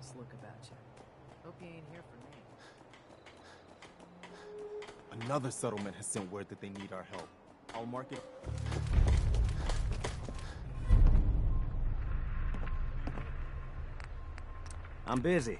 curious look about you. Hope you ain't here for me. Another settlement has sent word that they need our help. I'll mark it. I'm busy.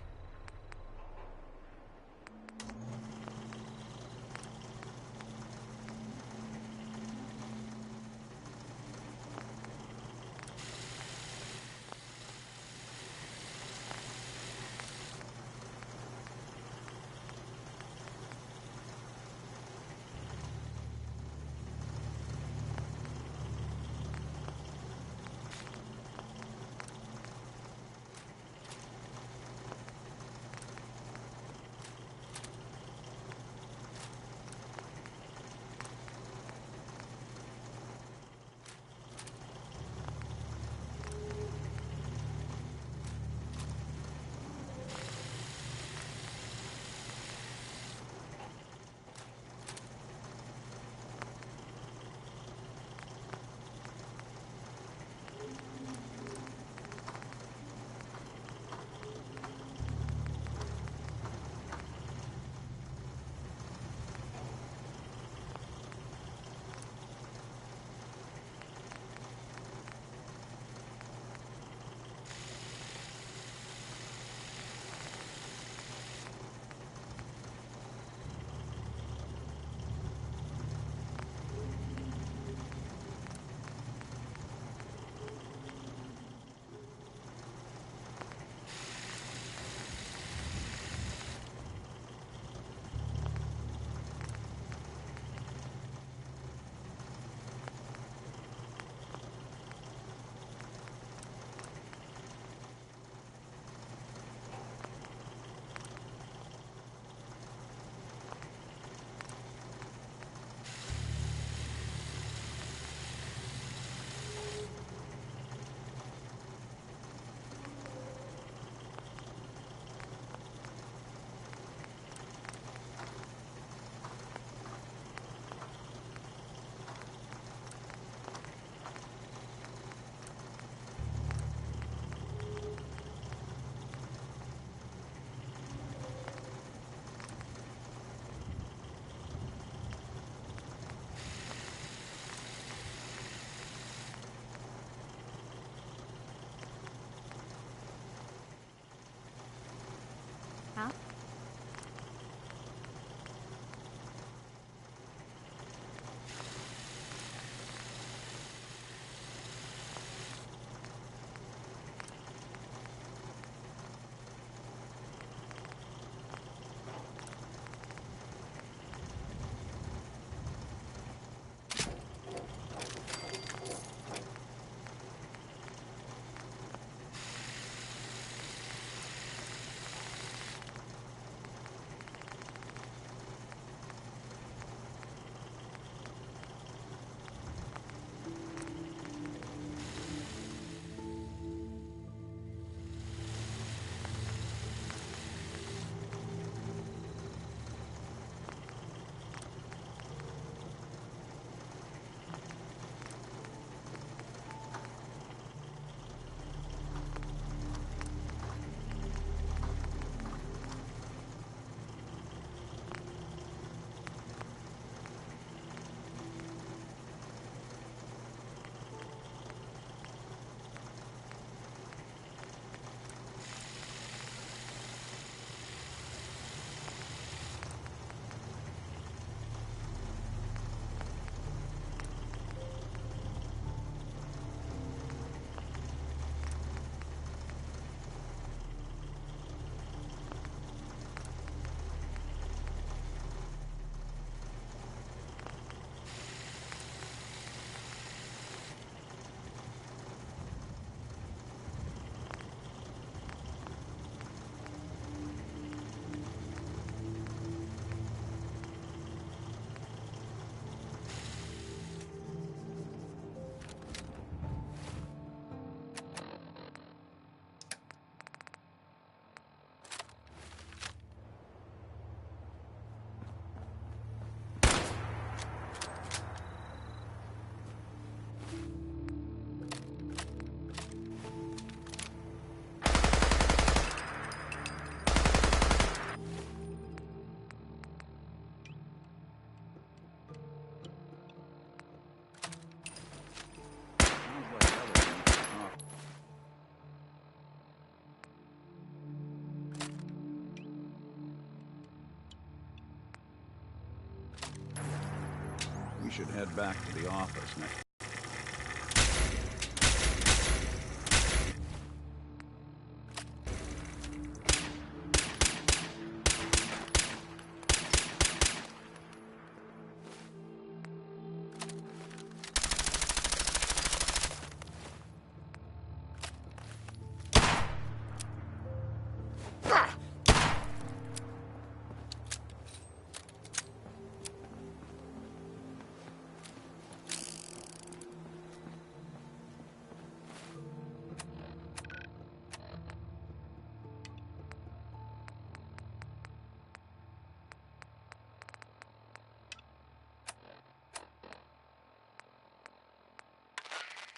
should head back to the office next.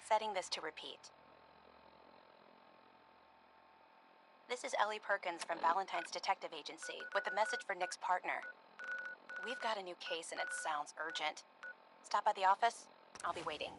Setting this to repeat. This is Ellie Perkins from Valentine's Detective Agency with a message for Nick's partner. We've got a new case and it sounds urgent. Stop by the office. I'll be waiting.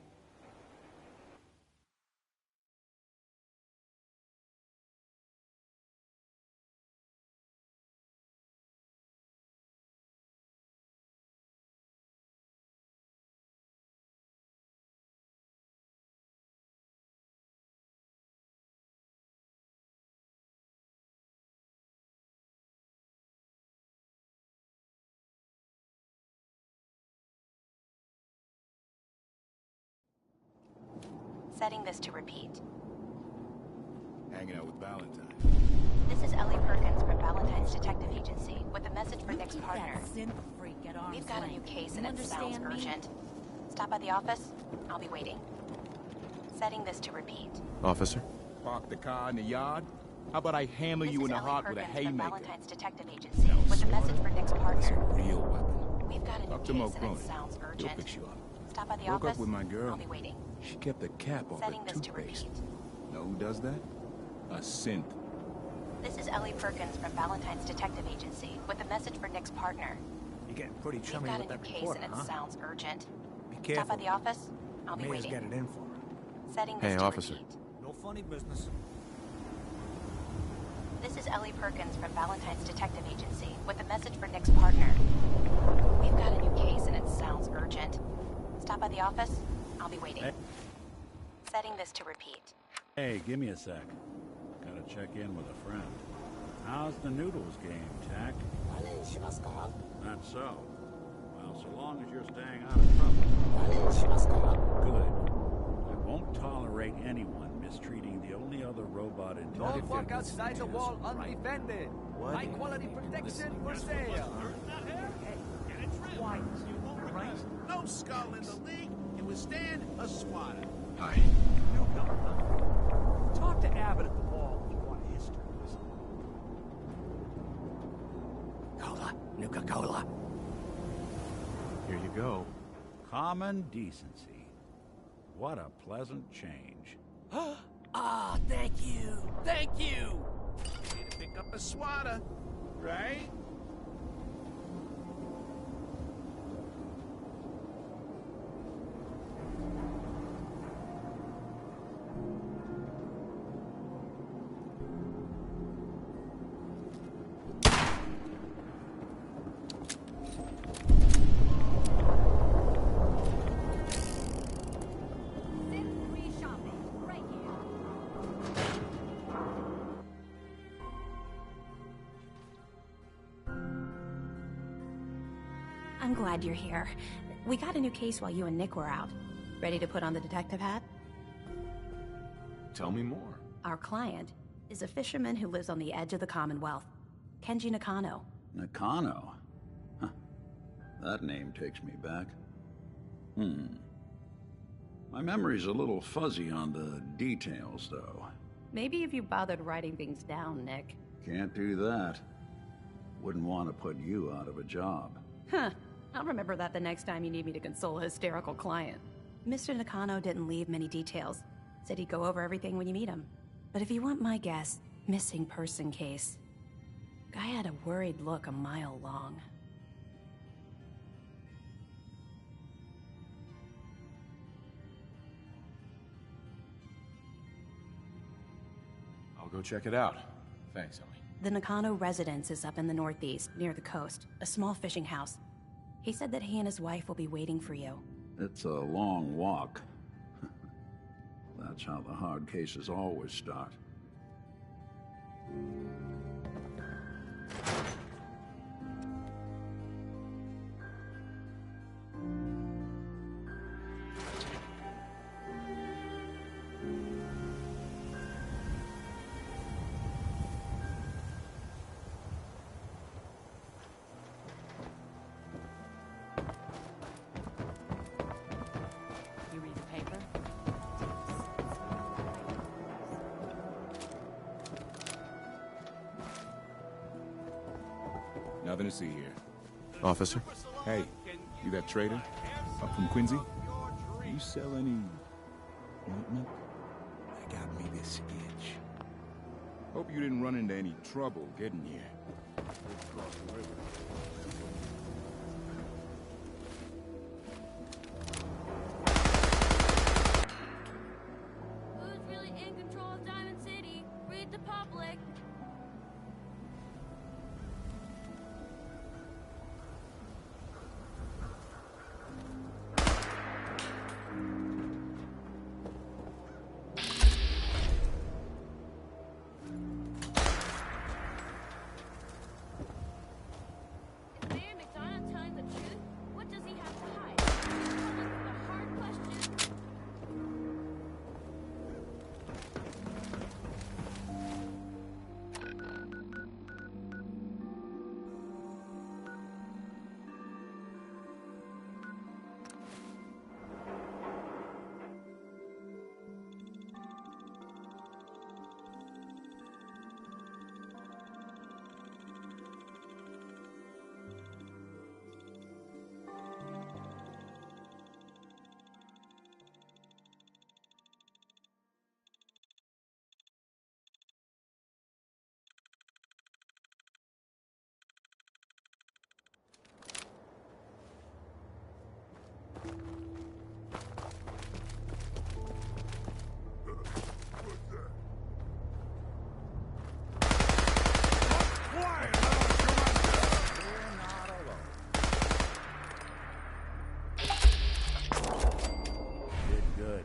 Setting this to repeat. Hanging out with Valentine. This is Ellie Perkins from Valentine's Detective Agency with a message for Nick's partner. We've got a new case and it sounds urgent. Stop by the office. I'll be waiting. Setting this to repeat. Officer? Park the car in the yard? How about I hammer you in the heart with a haymaker? Valentine's Detective Agency with a message for Nick's partner. Real weapon. We've got a new case and it sounds He'll urgent. fix you up. Stop by the Broke office. up with my girl. I'll be waiting. She kept the cap off Setting her this to toothpaste. repeat. Know who does that? A synth. This is Ellie Perkins from Valentine's Detective Agency with a message for Nick's partner. You're getting pretty We've chummy got with a new that case reporter, and it huh? sounds urgent. Be Stop careful. by the office. I'll be Mayor's waiting. got it in for her. Setting Hey, this to officer. repeat. No funny business. This is Ellie Perkins from Valentine's Detective Agency with a message for Nick's partner. We've got a new case and it sounds urgent. Stop by the office. I'll be waiting. Hey. Setting this to repeat. Hey, give me a sec. Gotta check in with a friend. How's the noodles game, Tack? Not so. Well, so long as you're staying out of trouble. Good. I won't tolerate anyone mistreating the only other robot in town. Don't walk outside the wall undefended. High quality protection for sale. Quiet, right? No skull in the league can withstand a swatter. Hi. You know, huh? Talk to Abbott at the wall if you want history. Cola, Nuka-Cola. Here you go. Common decency. What a pleasant change. Ah, thank you. Thank you. Need to pick up a swatter, right? I'm glad you're here. We got a new case while you and Nick were out. Ready to put on the detective hat? Tell me more. Our client is a fisherman who lives on the edge of the Commonwealth, Kenji Nakano. Nakano? Huh. That name takes me back. My memory's a little fuzzy on the details, though. Maybe if you bothered writing things down, Nick. Can't do that. Wouldn't want to put you out of a job. Huh. I'll remember that the next time you need me to console a hysterical client. Mr. Nakano didn't leave many details. Said he'd go over everything when you meet him. But if you want my guess, missing person case. Guy had a worried look a mile long. I'll go check it out. Thanks, Ellie. The Nakano residence is up in the northeast, near the coast. A small fishing house. He said that he and his wife will be waiting for you. It's a long walk. That's how the hard cases always start. You read the paper? Nothing to see here. Officer? Hey, you that trader? Up from Quincy? You sell any... ointment? I got me this itch. Hope you didn't run into any trouble getting here. Who's really in control of Diamond City? Read the public. Is Mayor McDonough telling the truth? What does he have to hide? Public with a hard question. Did good.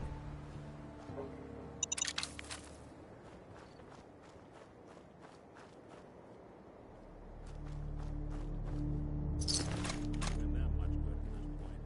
Been that much good at this point.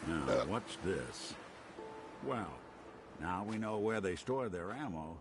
Now, what's this? Well, now we know where they store their ammo.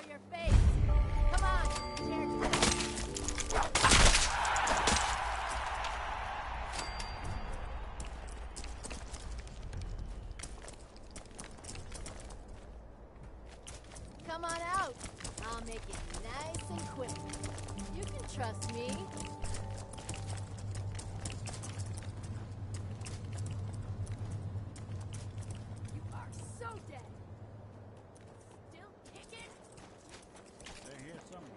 your face. Come on, dare to. Come on out. I'll make it nice and quick. You can trust me. You are so dead. Still kicking? They're here somewhere.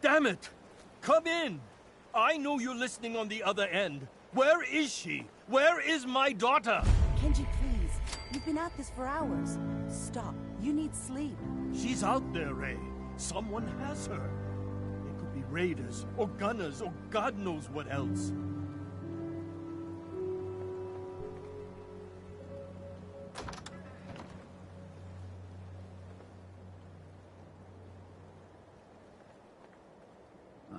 Damn it! Come in! I know you're listening on the other end. Where is she? Where is my daughter? Kenji, please. You've been at this for hours. Stop. You need sleep. She's out there, Ray. Someone has her. They could be raiders, or gunners, or God knows what else.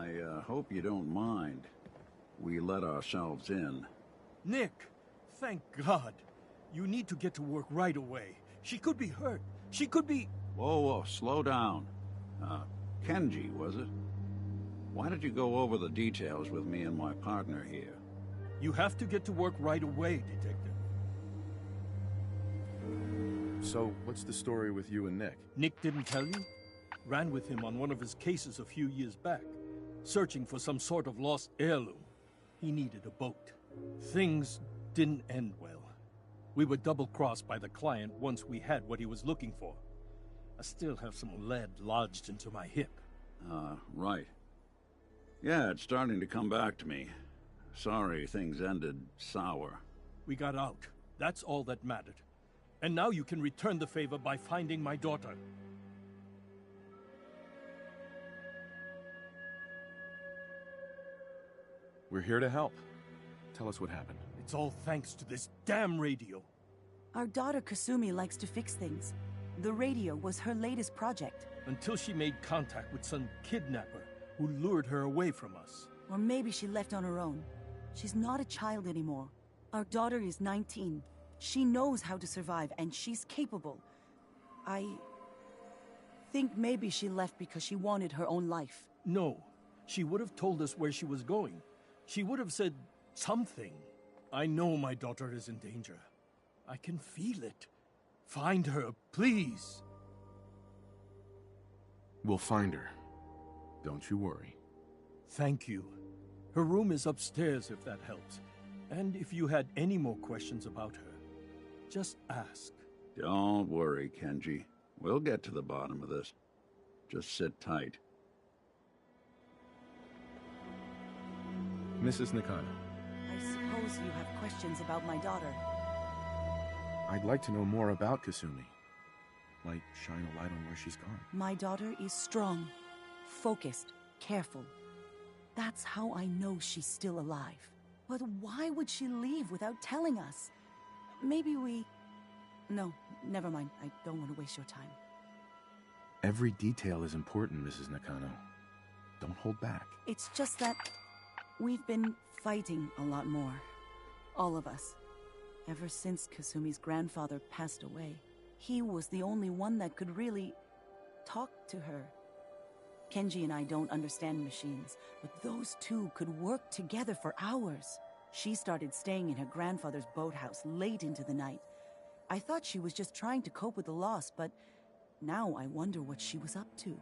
I hope you don't mind. We let ourselves in. Nick, thank God. You need to get to work right away. She could be hurt. She could be... Whoa, slow down. Kenji, was it? Why did you go over the details with me and my partner here? You have to get to work right away, Detective. So, what's the story with you and Nick? Nick didn't tell you? Ran with him on one of his cases a few years back, searching for some sort of lost heirloom. He needed a boat. Things didn't end well. We were double-crossed by the client once we had what he was looking for. I still have some lead lodged into my hip. Right. Yeah, it's starting to come back to me. Sorry things ended sour. We got out. That's all that mattered. And now you can return the favor by finding my daughter. We're here to help. Tell us what happened. It's all thanks to this damn radio. Our daughter Kasumi likes to fix things. The radio was her latest project. Until she made contact with some kidnapper who lured her away from us. Or maybe she left on her own. She's not a child anymore. Our daughter is 19. She knows how to survive, and she's capable. I think maybe she left because she wanted her own life. No. She would have told us where she was going. She would have said something. I know my daughter is in danger. I can feel it. Find her, please. We'll find her. Don't you worry. Thank you. Her room is upstairs if that helps. And if you had any more questions about her, just ask. Don't worry, Kenji. We'll get to the bottom of this. Just sit tight. Mrs. Nakano. I suppose you have questions about my daughter. I'd like to know more about Kasumi. Might shine a light on where she's gone. My daughter is strong, focused, careful. That's how I know she's still alive. But why would she leave without telling us? Maybe we... No, never mind. I don't want to waste your time. Every detail is important, Mrs. Nakano. Don't hold back. It's just that we've been fighting a lot more. All of us. Ever since Kasumi's grandfather passed away. He was the only one that could really talk to her. Kenji and I don't understand machines, but those two could work together for hours. She started staying in her grandfather's boathouse late into the night. I thought she was just trying to cope with the loss, but now I wonder what she was up to.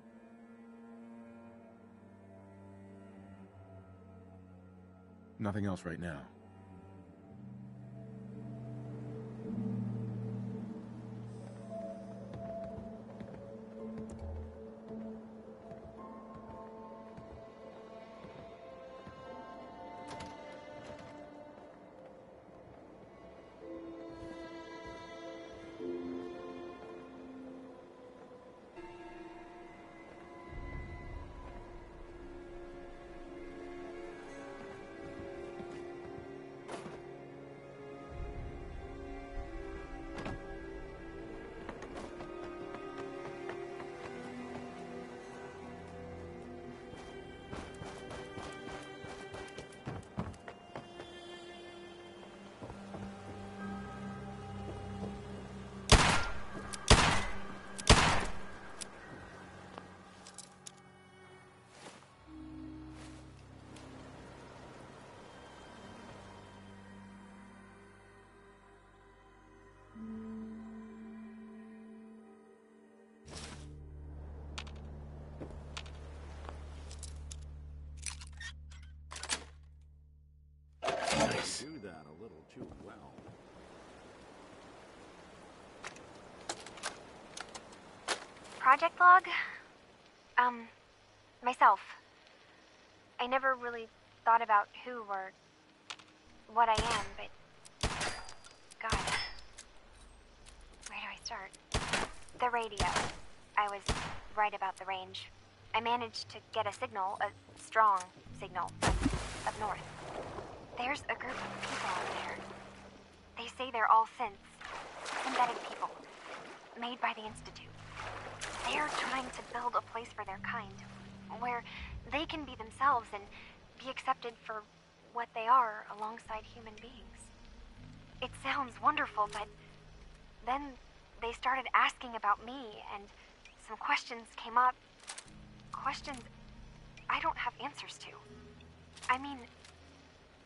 Nothing else right now. Nice. Do that a little too well. Project log? Myself. I never really thought about who or what I am, but... God. Where do I start? The radio. I was right about the range. I managed to get a signal, a strong signal, up north. There's a group of people out there. They say they're all synthetic people, made by the Institute. They're trying to build a place for their kind, where they can be themselves and be accepted for what they are alongside human beings. It sounds wonderful, but then they started asking about me, and some questions came up. Questions I don't have answers to. I mean,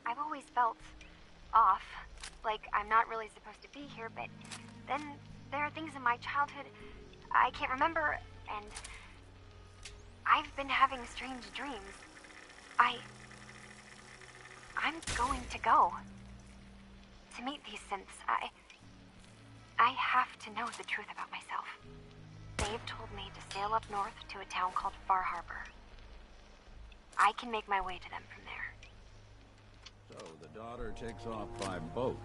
I've always felt off, like I'm not really supposed to be here, but then there are things in my childhood I can't remember, and I've been having strange dreams. I'm going to go to meet these synths. I have to know the truth about myself. They've told me to sail up north to a town called Far Harbor. I can make my way to them from there. So the daughter takes off by boat.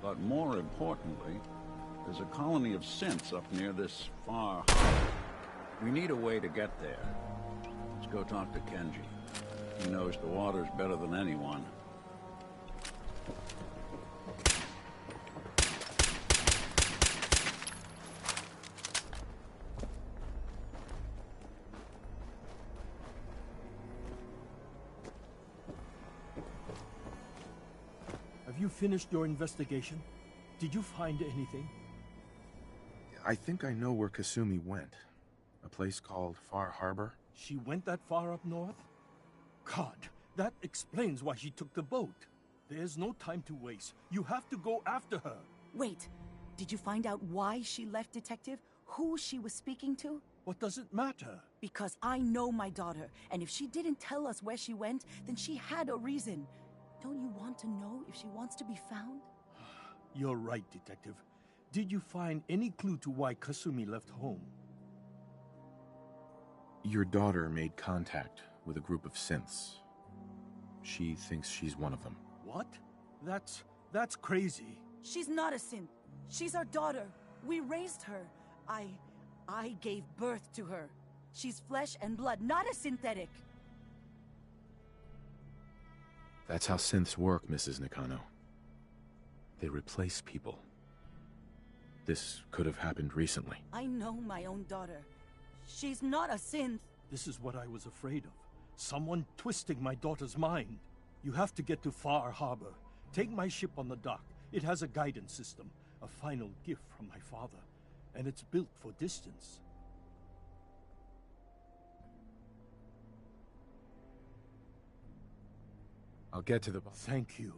But more importantly, there's a colony of synths up near this far harbor. We need a way to get there. Let's go talk to Kenji. He knows the waters better than anyone. Have you finished your investigation? Did you find anything? I think I know where Kasumi went. A place called Far Harbor. She went that far up north? God, that explains why she took the boat. There's no time to waste. You have to go after her. Wait, did you find out why she left, Detective? Who she was speaking to? What does it matter? Because I know my daughter, and if she didn't tell us where she went, then she had a reason. Don't you want to know if she wants to be found? You're right, Detective. Did you find any clue to why Kasumi left home? Your daughter made contact with a group of synths. She thinks she's one of them. What? That's crazy. She's not a synth. She's our daughter. We raised her. I gave birth to her. She's flesh and blood, not a synthetic. That's how synths work, Mrs. Nakano. They replace people. This could have happened recently. I know my own daughter. She's not a synth. This is what I was afraid of. Someone twisting my daughter's mind. You have to get to Far Harbor. Take my ship on the dock. It has a guidance system, a final gift from my father, and it's built for distance. I'll get to the... Thank you.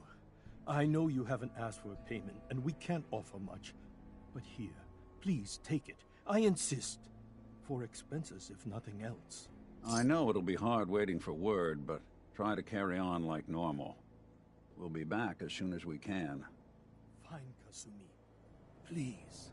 I know you haven't asked for a payment, and we can't offer much. But here, please take it. I insist. For expenses, if nothing else. I know it'll be hard waiting for word, but try to carry on like normal. We'll be back as soon as we can. Fine, Kasumi. Please.